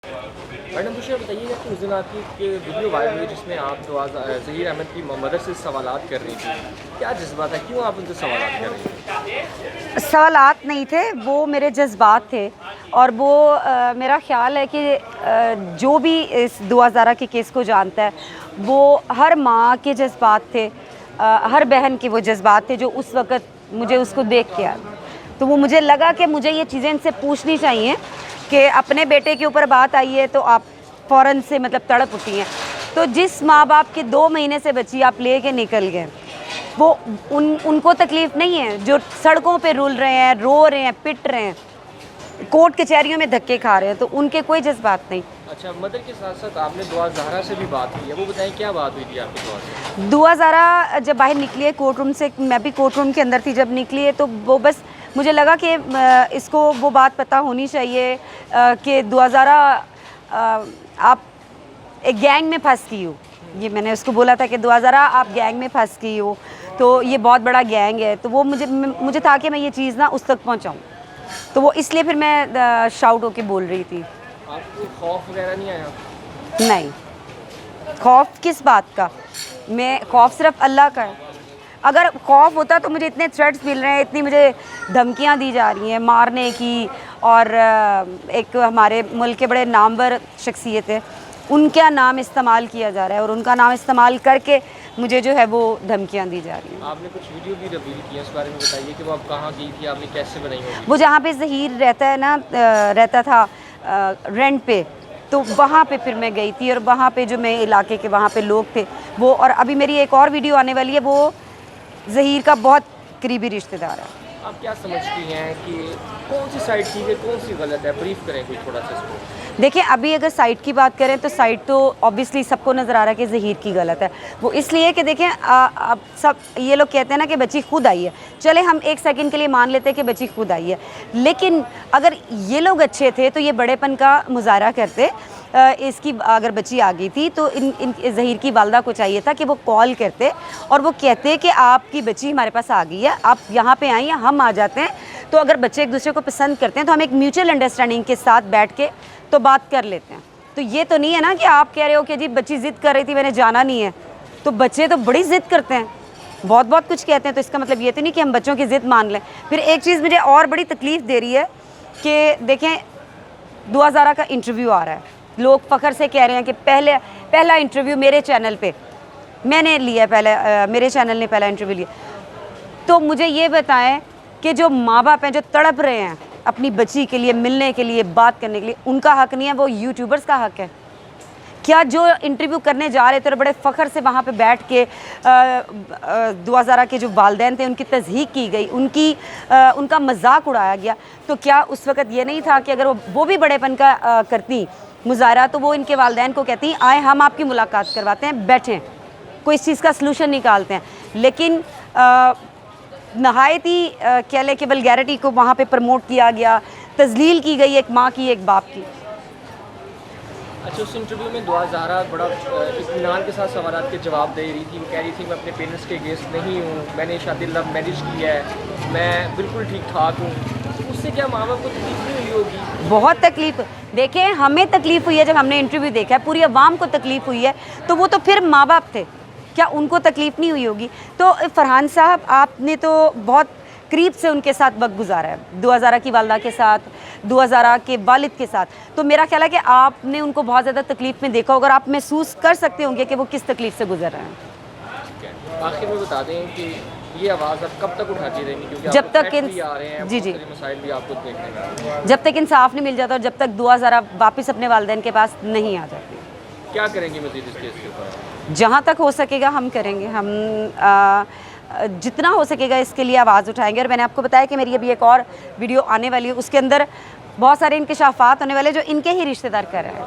Madam मुझे बताइएगा कि उस दिन आपकी एक वीडियो वायरल हुई जिसमें आप ज़हीर अहमद की मदर से सवालात कर रही थी। क्या जज्बात है, क्यों आप उनसे सवालात कर रही थी? सवालात नहीं थे, वो मेरे जज़्बात थे। और वो मेरा ख़्याल है कि जो भी इस दुआ ज़ारा के केस को जानता है, वो हर माँ के जज़्बात थे, हर बहन के वो जज़्बात थे जो उस वक़्त मुझे उसको देख के आए। तो वो मुझे लगा कि मुझे ये चीज़ें इनसे पूछनी चाहिए कि अपने बेटे के ऊपर बात आई है तो आप फ़ौरन से मतलब तड़प उठी हैं। तो जिस माँ बाप के 2 महीने से बच्ची आप ले के निकल गए, वो उनको तकलीफ़ नहीं है जो सड़कों पे रुल रहे हैं, रो रहे हैं, पिट रहे हैं, कोर्ट कचहरियों में धक्के खा रहे हैं, तो उनके कोई जज्बात नहीं। अच्छा, मदर के साथ साथ आपने दुआ ज़हरा से भी बात की है, वो बताएं क्या बात हुई थी आपकी दुआ से? दुआ ज़ारा जब बाहर निकली है कोर्ट रूम से, मैं भी कोर्ट रूम के अंदर थी जब निकली है, तो वो बस मुझे लगा कि इसको वो बात पता होनी चाहिए कि दुआ ज़ारा आप एक गैंग में फंस गई हो। ये मैंने उसको बोला था कि दुआ ज़ारा आप गैंग में फंस गई हो, तो ये बहुत बड़ा गैंग है। तो वो मुझे था कि मैं ये चीज़ ना उस तक पहुंचाऊं, तो वो इसलिए फिर मैं शाउट होके बोल रही थी। आपको खौफ वगैरह नहीं आया? नहीं, खौफ किस बात का? मैं खौफ सिर्फ अल्लाह का है। अगर खौफ होता तो मुझे इतने थ्रेट्स मिल रहे हैं, इतनी मुझे धमकियां दी जा रही हैं मारने की, और एक हमारे मुल्क के बड़े नामवर शख्सियत है, उनका नाम इस्तेमाल किया जा रहा है और उनका नाम इस्तेमाल करके मुझे जो है वो धमकियां दी जा रही हैं। आपने कुछ वीडियो भी रिवील की है, उस बारे में बताइए कि वो आप कहाँ गई थी, आपने कैसे बनाई होगी? वो जहाँ पे ज़हीर रहता है ना, रहता था रेंट पे, तो वहाँ पे फिर मैं गई थी और वहाँ पे जो मेरे इलाके के वहाँ पे लोग थे वो, और अभी मेरी एक और वीडियो आने वाली है, वो ज़हीर का बहुत करीबी रिश्तेदार है। आप क्या समझती हैं कि कौन सी साइड ठीक है, कौन सी गलत है? ब्रीफ करें कोई थोड़ा सा इसको। देखिए, अभी अगर साइड की बात करें तो साइड तो ऑब्वियसली सबको नज़र आ रहा है कि ज़हीर की गलत है। वो इसलिए कि देखें, अब सब ये लोग कहते हैं ना कि बच्ची खुद आई है। चले हम एक सेकंड के लिए मान लेते हैं कि बच्ची खुद आई है, लेकिन अगर ये लोग अच्छे थे तो ये बड़ेपन का मुजाहरा करते। इसकी अगर बच्ची आ गई थी तो इन ज़हीर की वालदा को चाहिए था कि वो कॉल करते और वो कहते कि आपकी बच्ची हमारे पास आ गई है, आप यहाँ पे आई हैं, हम आ जाते हैं। तो अगर बच्चे एक दूसरे को पसंद करते हैं तो हम एक म्यूचुअल अंडरस्टैंडिंग के साथ बैठ के तो बात कर लेते हैं। तो ये तो नहीं है ना कि आप कह रहे हो कि जी बच्ची ज़िद कर रही थी, मैंने जाना नहीं है। तो बच्चे तो बड़ी ज़िद करते हैं, बहुत बहुत कुछ कहते हैं, तो इसका मतलब ये तो नहीं कि हम बच्चों की ज़िद मान लें। फिर एक चीज़ मुझे और बड़ी तकलीफ़ दे रही है कि देखें, दुआ ज़ारा का इंटरव्यू आ रहा है, लोग फ़ख्र से कह रहे हैं कि पहला इंटरव्यू मेरे चैनल पे मैंने लिया, मेरे चैनल ने पहला इंटरव्यू लिया। तो मुझे ये बताएं कि जो माँ बाप हैं जो तड़प रहे हैं अपनी बच्ची के लिए, मिलने के लिए, बात करने के लिए, उनका हक़ नहीं है, वो यूट्यूबर्स का हक़ है क्या? जो इंटरव्यू करने जा रहे थे और बड़े फ़ख्र से वहाँ पे बैठ के दुआ ज़ारा के जो वालिदैन थे उनकी तज़हीक की गई, उनका मजाक उड़ाया गया, तो क्या उस वक़्त ये नहीं था कि अगर वो भी बड़ेपन का करती मुज़ाहरा, तो वो इनके वालिदैन को कहती आए हम आपकी मुलाकात करवाते हैं, बैठें, कोई इस चीज़ का सलूशन निकालते हैं। लेकिन नहायत ही कह लें कि वल्गैरिटी को वहाँ पे प्रमोट किया गया, तज़लील की गई एक माँ की, एक बाप की। अच्छा, उस इंटरव्यू में दुआ ज़हरा बड़ा इत्मीनान के साथ सवालात के जवाब दे रही थी। वो कह रही थी मैं अपने पेरेंट्स के अगेंस्ट नहीं हूँ, मैंने शादी लव मैरिज की है, मैं बिल्कुल ठीक ठाक हूँ। तो उससे क्या माँ बाप को तकलीफ नहीं हुई होगी? बहुत तकलीफ़, देखें, हमें तकलीफ़ हुई है जब हमने इंटरव्यू देखा है, पूरी अवाम को तकलीफ़ हुई है, तो वो तो फिर माँ बाप थे, क्या उनको तकलीफ़ नहीं हुई होगी? तो फरहान साहब, आपने तो बहुत करीब से उनके साथ वक्त गुजारा है, दुआ ज़ारा की वालदा के साथ, दुआ ज़ारा के वालिद के साथ, तो मेरा ख्याल है कि आपने उनको बहुत ज़्यादा तकलीफ़ में देखा होगा, आप महसूस कर सकते होंगे कि वो किस तकलीफ़ से गुजर रहे हैं। आखिर में बता दें कि ये आवाज़ अब कब तक उठाती रहेंगी, क्योंकि जब तक भी आ रहे हैं, जी मसाइल भी आपको देखने में, जब तक इंसाफ नहीं मिल जाता और जब तक दुआ ज़ारा वापस अपने वालिदैन के पास नहीं आ जाती। क्या करेंगे मज़ीद इस केस के ऊपर? जहाँ तक हो सकेगा हम करेंगे, हम जितना हो सकेगा इसके लिए आवाज़ उठाएंगे। और मैंने आपको बताया कि मेरी अभी एक और वीडियो आने वाली है, उसके अंदर बहुत सारे इंकशाफात होने वाले जो इनके ही रिश्तेदार कर रहे हैं।